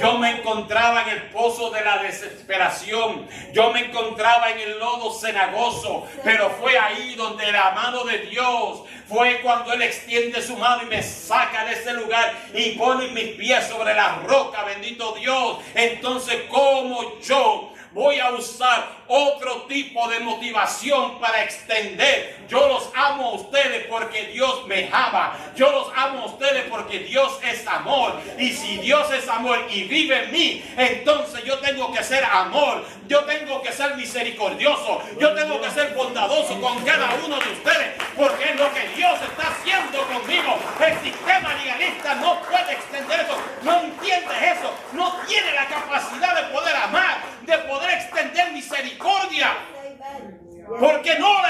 Yo me encontraba en el pozo de la desesperación. Yo me encontraba en el lodo cenagoso. Pero fue ahí donde la mano de Dios, fue cuando Él extiende su mano y me saca de ese lugar y pone mis pies sobre la roca, bendito Dios. Entonces, ¿cómo yo voy a usar otro tipo de motivación para extender? Yo los amo a ustedes porque Dios me ama. Yo los amo a ustedes porque Dios es amor. Y si Dios es amor y vive en mí, entonces yo tengo que ser amor. Yo tengo que ser misericordioso. Yo tengo que ser bondadoso con cada uno de ustedes, porque es lo que Dios está haciendo conmigo. El sistema legalista no puede extender eso. No entiende eso. No tiene la capacidad de poder amar, de poder extender misericordia, porque no la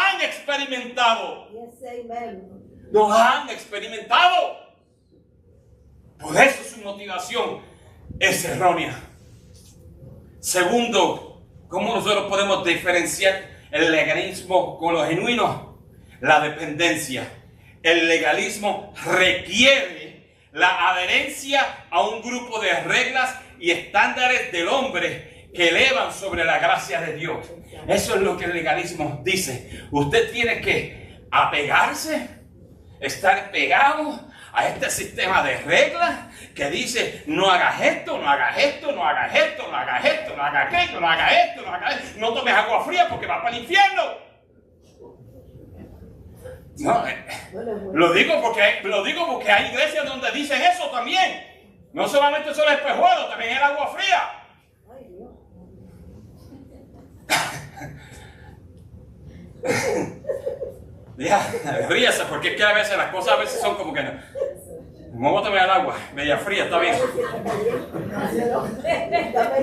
han experimentado. No la han experimentado. Por eso su motivación es errónea. Segundo, ¿cómo nosotros podemos diferenciar el legalismo con lo genuino? La dependencia. El legalismo requiere la adherencia a un grupo de reglas y estándares del hombre que elevan sobre la gracia de Dios. Eso es lo que el legalismo dice. Usted tiene que apegarse, estar pegado a este sistema de reglas que dice: no hagas esto, no hagas esto, no hagas esto, no hagas esto, no hagas esto, no hagas esto, no hagas esto, no tomes agua fría porque vas para el infierno. No, lo digo porque hay iglesias donde dicen eso también. No solamente son los espejuelos, también el agua fría. Ya, ríase, porque es que a veces las cosas son como que no. Vamos a tomar el agua, media fría, está bien.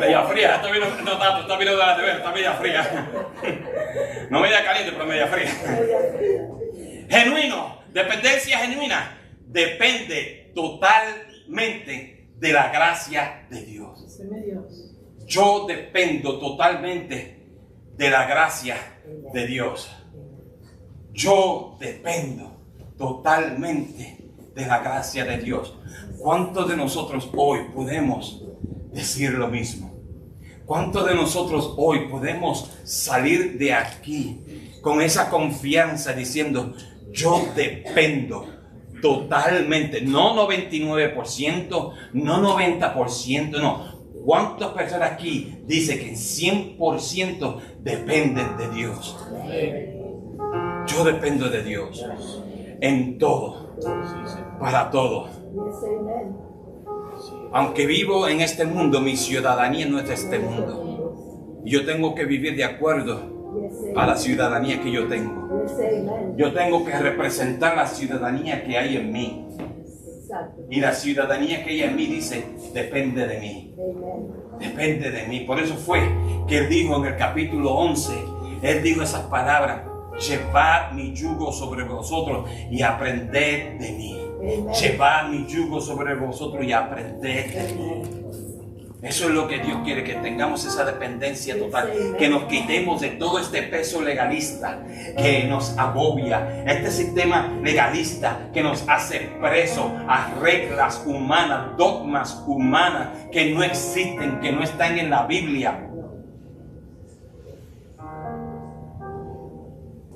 Media fría, está bien, no tanto, está bien de la nevera, está media fría. No media caliente, pero media fría. Genuino, dependencia genuina, depende totalmente de la gracia de Dios. Yo dependo totalmente de la gracia de Dios. Yo dependo totalmente de la gracia de Dios. ¿Cuántos de nosotros hoy podemos decir lo mismo? ¿Cuántos de nosotros hoy podemos salir de aquí con esa confianza diciendo: yo dependo totalmente, no 99%, no 90%, no? ¿Cuántas personas aquí dicen que 100% dependen de Dios? Yo dependo de Dios en todo, para todo. Aunque vivo en este mundo, mi ciudadanía no es de este mundo. Yo tengo que vivir de acuerdo a la ciudadanía que yo tengo. Yo tengo que representar la ciudadanía que hay en mí. Y la ciudadanía que hay en mí dice: depende de mí. Depende de mí. Por eso fue que él dijo en el capítulo 11, él dijo esas palabras: llevad mi yugo sobre vosotros y aprended de mí. Llevad mi yugo sobre vosotros y aprended de mí. Eso es lo que Dios quiere, que tengamos esa dependencia total, que nos quitemos de todo este peso legalista que nos agobia, este sistema legalista que nos hace presos a reglas humanas, dogmas humanas que no existen, que no están en la Biblia.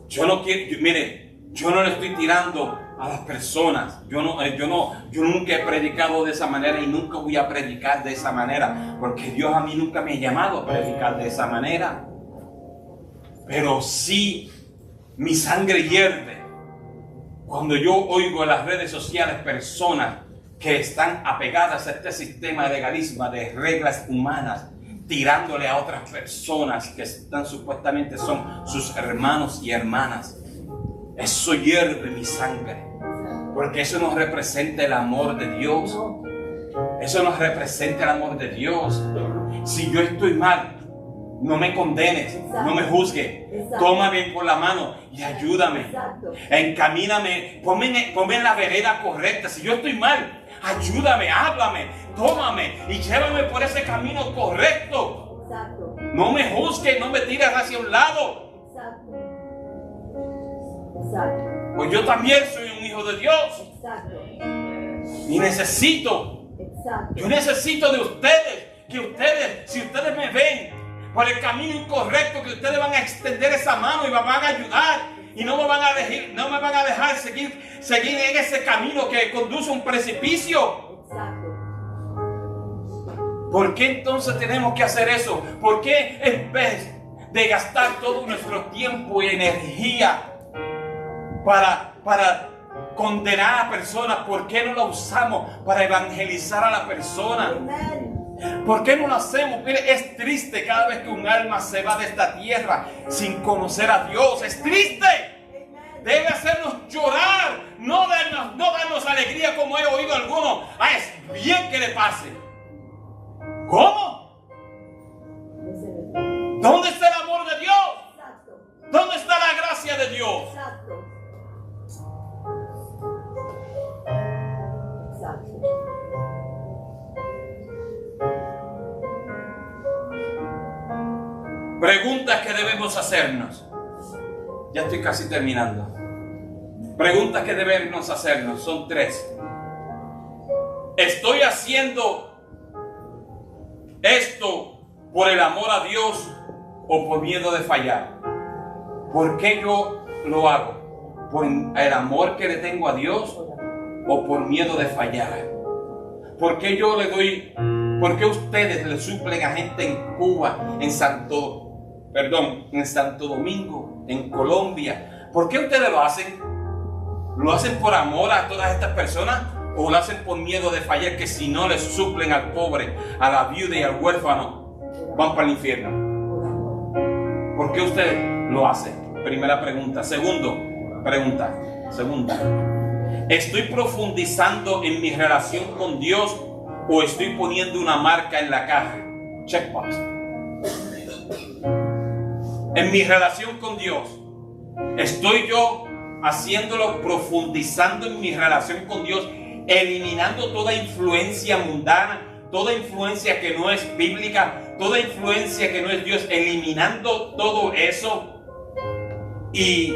Yo no quiero, mire, yo no le estoy tirando a las personas. Yo nunca he predicado de esa manera y nunca voy a predicar de esa manera, porque Dios a mí nunca me ha llamado a predicar de esa manera. Pero sí, mi sangre hierve cuando yo oigo en las redes sociales personas que están apegadas a este sistema de legalismo, de reglas humanas, tirándole a otras personas que supuestamente son sus hermanos y hermanas. Eso hierve mi sangre, porque eso no representa el amor de Dios. Eso no representa el amor de Dios. Si yo estoy mal, no me condenes, no me juzgues. Tómame por la mano y ayúdame. Encamíname, ponme en la vereda correcta. Si yo estoy mal, ayúdame, háblame, tómame y llévame por ese camino correcto. No me juzgues, no me tires hacia un lado. Pues yo también soy un hijo de Dios. Y necesito, yo necesito de ustedes, que ustedes, si ustedes me ven por el camino incorrecto, que ustedes van a extender esa mano y me van a ayudar y no me van a dejar seguir en ese camino que conduce a un precipicio. ¿Por qué entonces tenemos que hacer eso? ¿Por qué en vez de gastar todo nuestro tiempo y energía para condenar a personas, por qué no lo usamos para evangelizar a la persona? ¿Por qué no lo hacemos? Mire, es triste cada vez que un alma se va de esta tierra sin conocer a Dios. Es triste. Debe hacernos llorar, no darnos alegría como he oído algunos. Es bien que le pase. ¿Cómo? ¿Dónde está el amor de Dios? ¿Dónde está la gracia de Dios? Preguntas que debemos hacernos. Ya estoy casi terminando. Preguntas que debemos hacernos son 3. haciendo esto por el amor a Dios o por miedo de fallar? ¿Por qué yo lo hago? ¿Por el amor que le tengo a Dios o por miedo de fallar? ¿Por qué yo le doy, por qué ustedes le suplen a gente en Cuba, en Santo Domingo, en Colombia? ¿Por qué ustedes lo hacen? ¿Lo hacen por amor a todas estas personas o lo hacen por miedo de fallar, que si no les suplen al pobre, a la viuda y al huérfano, van para el infierno? ¿Por qué ustedes lo hacen? Primera pregunta. Segunda. ¿Estoy profundizando en mi relación con Dios o estoy poniendo una marca en la caja? Checkbox. En mi relación con Dios, ¿estoy yo haciéndolo, profundizando en mi relación con Dios, eliminando toda influencia mundana, toda influencia que no es bíblica, toda influencia que no es Dios, eliminando todo eso y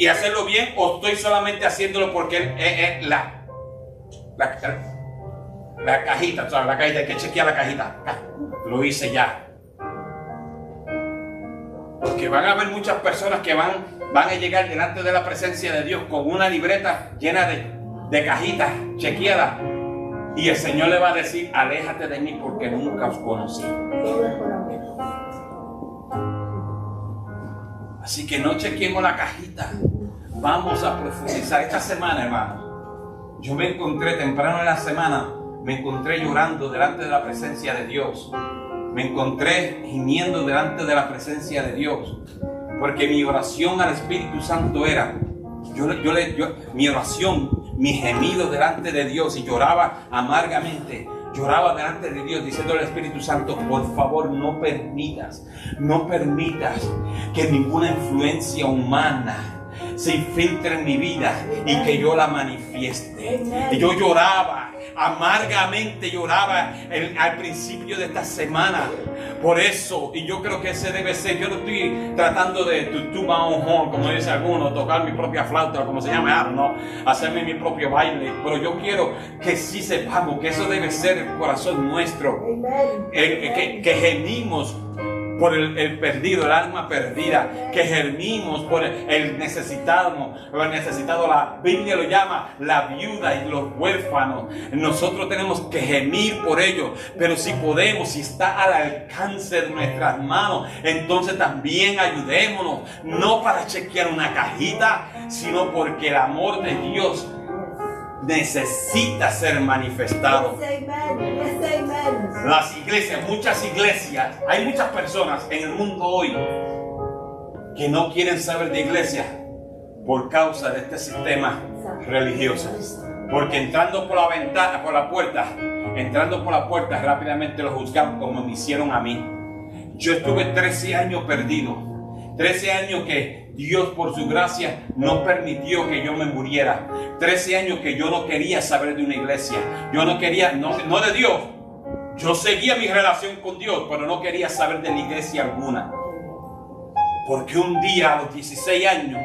hacerlo bien? ¿O estoy solamente haciéndolo porque es la cajita, ¿sabes? La cajita, hay que chequear la cajita. Lo hice ya. Porque van a haber muchas personas que van a llegar delante de la presencia de Dios con una libreta llena de cajitas chequeadas. Y el Señor le va a decir: aléjate de mí porque nunca os conocí. Así que no chequemos la cajita. Vamos a profundizar. Esta semana, hermano, yo me encontré temprano en la semana, me encontré llorando delante de la presencia de Dios. Me encontré gimiendo delante de la presencia de Dios. Porque mi oración al Espíritu Santo era, mi oración, mi gemido delante de Dios, y lloraba amargamente. Lloraba delante de Dios diciendo al Espíritu Santo: por favor, no permitas que ninguna influencia humana se infiltre en mi vida y que yo la manifieste. Y yo lloraba, amargamente lloraba al principio de esta semana. Por eso, y yo creo que ese debe ser, yo no estoy tratando de to my own horn, como dice alguno, tocar mi propia flauta, o como se llama, no, hacerme mi propio baile, pero yo quiero que sí sepamos que eso debe ser el corazón nuestro, que gemimos por el perdido, el alma perdida, que gemimos por el necesitado. La Biblia lo llama la viuda y los huérfanos. Nosotros tenemos que gemir por ellos, pero si podemos, si está al alcance de nuestras manos, entonces también ayudémonos, no para chequear una cajita, sino porque el amor de Dios necesita ser manifestado. Las iglesias, hay muchas personas en el mundo hoy que no quieren saber de iglesia por causa de este sistema religioso. Porque entrando por la puerta, rápidamente lo juzgan, como me hicieron a mí. Yo estuve 13 años perdido. 13 años que Dios, por su gracia, no permitió que yo me muriera. 13 años que yo no quería saber de una iglesia. Yo no quería, no de Dios. Yo seguía mi relación con Dios, pero no quería saber de la iglesia alguna. Porque un día, a los 16 años,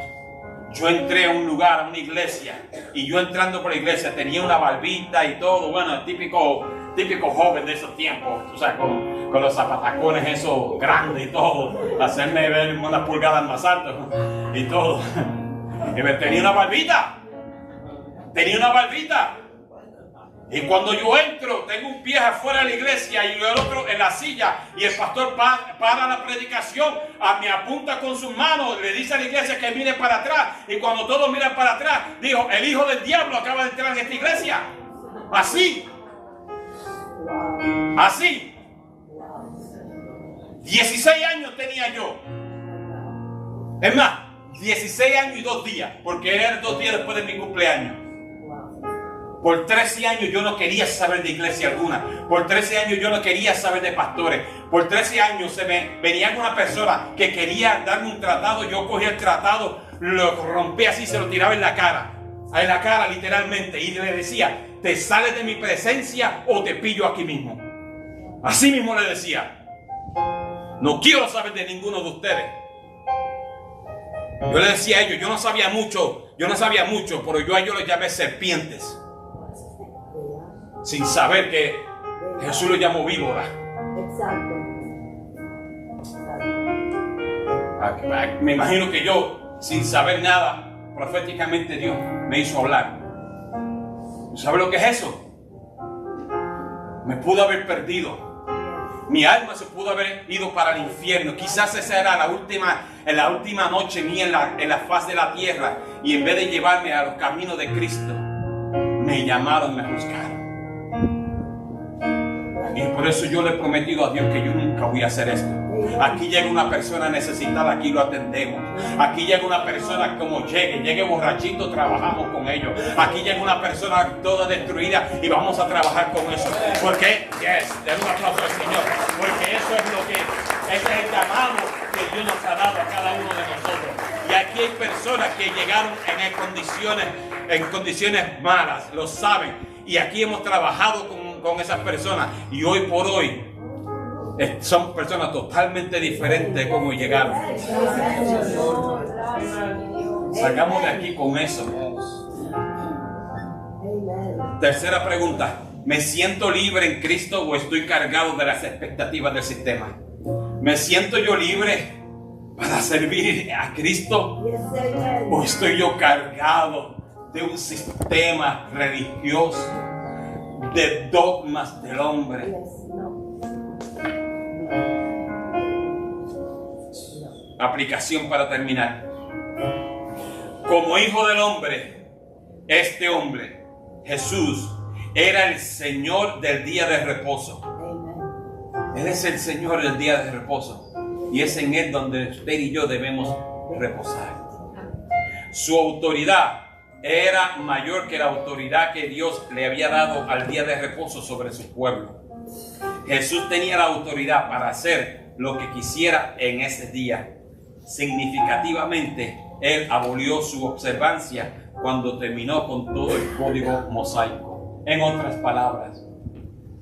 yo entré a un lugar, a una iglesia, y yo entrando por la iglesia tenía una barbita y todo, bueno, típico joven de esos tiempos, o sea, con los zapatacones esos grandes y todo, hacerme ver unas pulgadas más altas y todo. Y me tenía una barbita. Y cuando yo entro, tengo un pie afuera de la iglesia y el otro en la silla, y el pastor para la predicación, me apunta con sus manos, le dice a la iglesia que mire para atrás, y cuando todos miran para atrás, dijo: el hijo del diablo acaba de entrar en esta iglesia. Así. 16 años tenía yo. Es más, 16 años y 2 días, porque eran 2 días después de mi cumpleaños. Por 13 años yo no quería saber de iglesia alguna. Por 13 años yo no quería saber de pastores. Por 13 años se me venía una persona que quería darme un tratado. Yo cogía el tratado, lo rompía así, se lo tiraba en la cara. En la cara literalmente. Y le decía: te sales de mi presencia o te pillo aquí mismo. Así mismo le decía. No quiero saber de ninguno de ustedes. Yo le decía a ellos, yo no sabía mucho, pero yo a ellos los llamé serpientes. sin saber que Jesús lo llamó víbora. Exacto. Me imagino que yo, sin saber nada, proféticamente Dios me hizo hablar. ¿Sabe lo que es eso? Me pudo haber perdido. Mi alma se pudo haber ido para el infierno. Quizás esa era la última noche mía en la faz de la tierra. Y en vez de llevarme a los caminos de Cristo, me llamaron, me juzgaron. Y por eso yo le he prometido a Dios que yo nunca voy a hacer esto. Aquí llega una persona necesitada, aquí lo atendemos. Aquí llega una persona como llegue borrachito, trabajamos con ellos. Aquí llega una persona toda destruida y vamos a trabajar con eso. Porque, den un aplauso al Señor. Porque eso es ese es el llamado que Dios nos ha dado a cada uno de nosotros. Y aquí hay personas que llegaron en condiciones malas, lo saben. Y aquí hemos trabajado con esas personas. Y hoy por hoy son personas totalmente diferentes de cómo llegaron. Salgamos de aquí con eso. Tercera pregunta. ¿Me siento libre en Cristo o estoy cargado de las expectativas del sistema? ¿Me siento yo libre para servir a Cristo o estoy yo cargado de un sistema religioso, de dogmas del hombre? Aplicación para terminar. Como hijo del hombre, este hombre, Jesús, era el Señor del día de reposo. Él es el Señor del día de reposo. Y es en Él donde usted y yo debemos reposar. Su autoridad era mayor que la autoridad que Dios le había dado al día de reposo sobre su pueblo. Jesús tenía la autoridad para hacer lo que quisiera en ese día. Significativamente, Él abolió su observancia cuando terminó con todo el código mosaico. En otras palabras,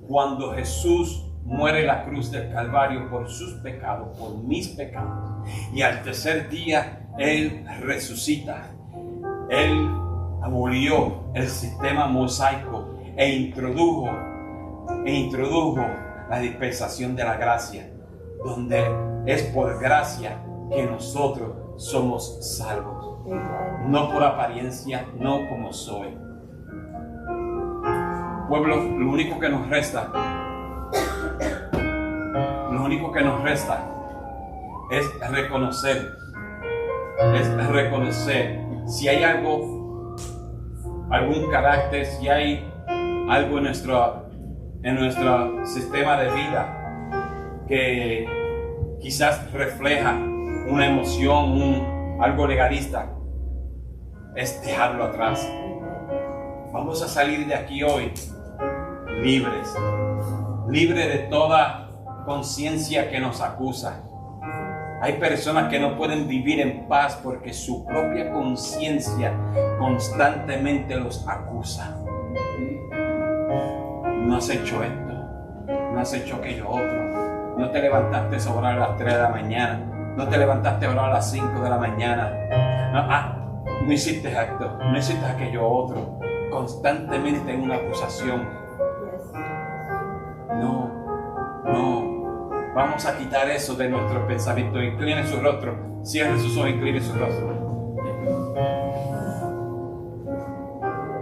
cuando Jesús muere en la cruz del Calvario por sus pecados, por mis pecados, y al tercer día Él resucita, Él abolió el sistema mosaico e introdujo la dispensación de la gracia, donde es por gracia que nosotros somos salvos, no por apariencia, no como soy. Pueblo, lo único que nos resta es reconocer si hay algún carácter, si hay algo en nuestro sistema de vida que quizás refleja una emoción, algo legalista, es dejarlo atrás. Vamos a salir de aquí hoy libres de toda conciencia que nos acusa. Hay personas que no pueden vivir en paz porque su propia conciencia constantemente los acusa. No has hecho esto, no has hecho aquello otro, no te levantaste a orar a las 3 de la mañana, no te levantaste a orar a las 5 de la mañana, no hiciste esto, no hiciste aquello otro, constantemente en una acusación. No, vamos a quitar eso de nuestro pensamiento. Incline su rostro, cierre sus ojos, incline su rostro.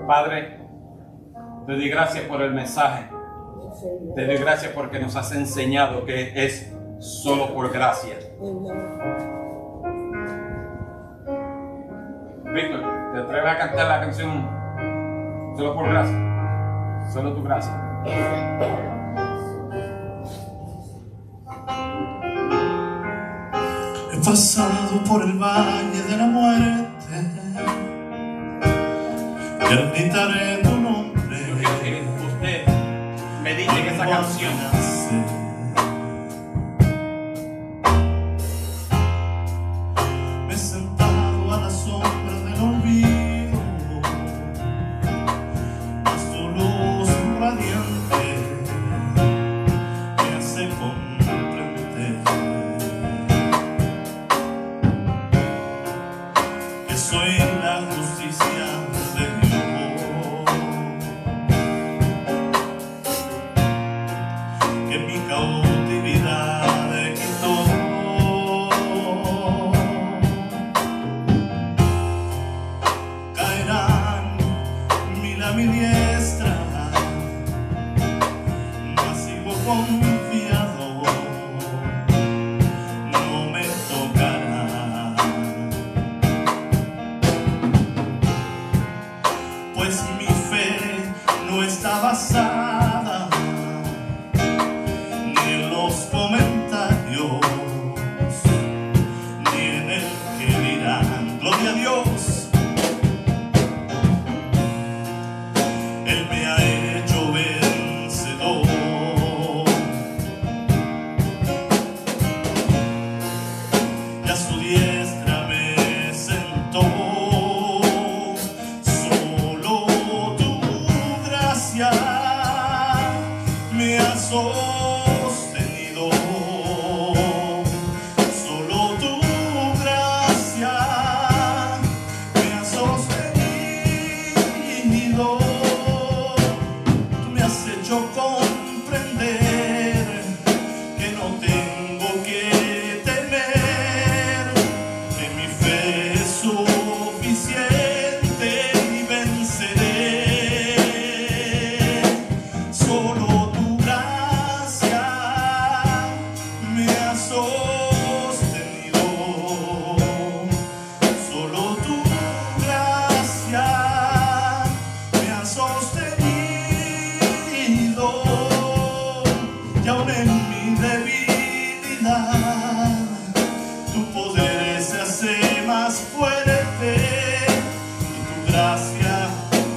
Padre, te doy gracias por el mensaje. Te doy gracias porque nos has enseñado que es solo por gracia. Víctor, ¿te atreves a cantar la canción solo por gracia? Solo tu gracia. He pasado por el valle de la muerte y gritaré tu nombre. Yo quiero que usted medite en esa canción. Me he sentado a la sombra del olvido, mas tu luz radiante me hace comprender que soy la justicia de Dios. no tengo que temer, que mi fe es suficiente y venceré. Solo tu gracia me ha sostenido, solo tu gracia me ha sostenido, y aún en mi debilidad tu poder se hace más fuerte, y tu gracia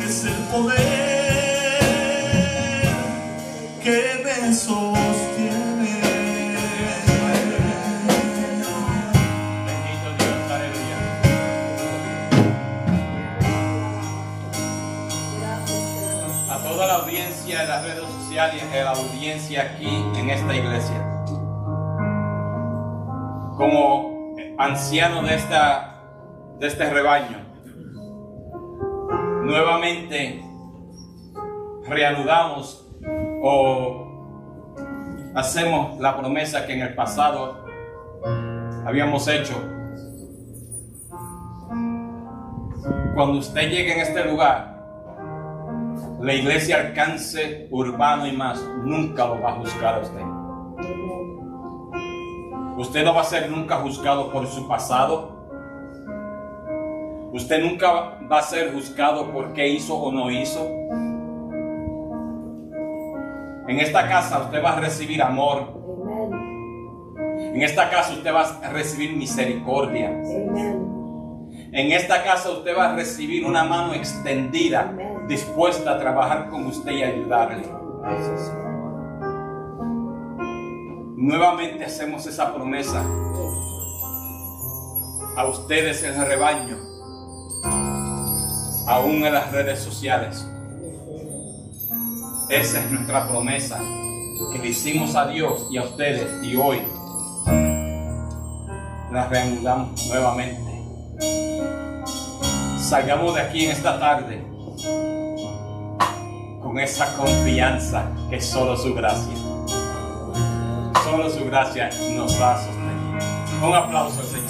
es el poder que me sostiene. Bendito Dios, aleluya. A toda la audiencia de las redes sociales y a la audiencia aquí en esta iglesia. Como anciano de este rebaño, nuevamente reanudamos o hacemos la promesa que en el pasado habíamos hecho. Cuando usted llegue en este lugar, la iglesia Alcance Urbano y más nunca lo va a juzgar a usted. Usted no va a ser nunca juzgado por su pasado. Usted nunca va a ser juzgado por qué hizo o no hizo. En esta casa usted va a recibir amor. En esta casa usted va a recibir misericordia. En esta casa usted va a recibir una mano extendida, dispuesta a trabajar con usted y ayudarle. Nuevamente hacemos esa promesa a ustedes en el rebaño, aún en las redes sociales. Esa es nuestra promesa que le hicimos a Dios y a ustedes, y hoy la reanudamos nuevamente. Salgamos de aquí en esta tarde con esa confianza que solo su gracia nos ha sostenido. Un aplauso al Señor.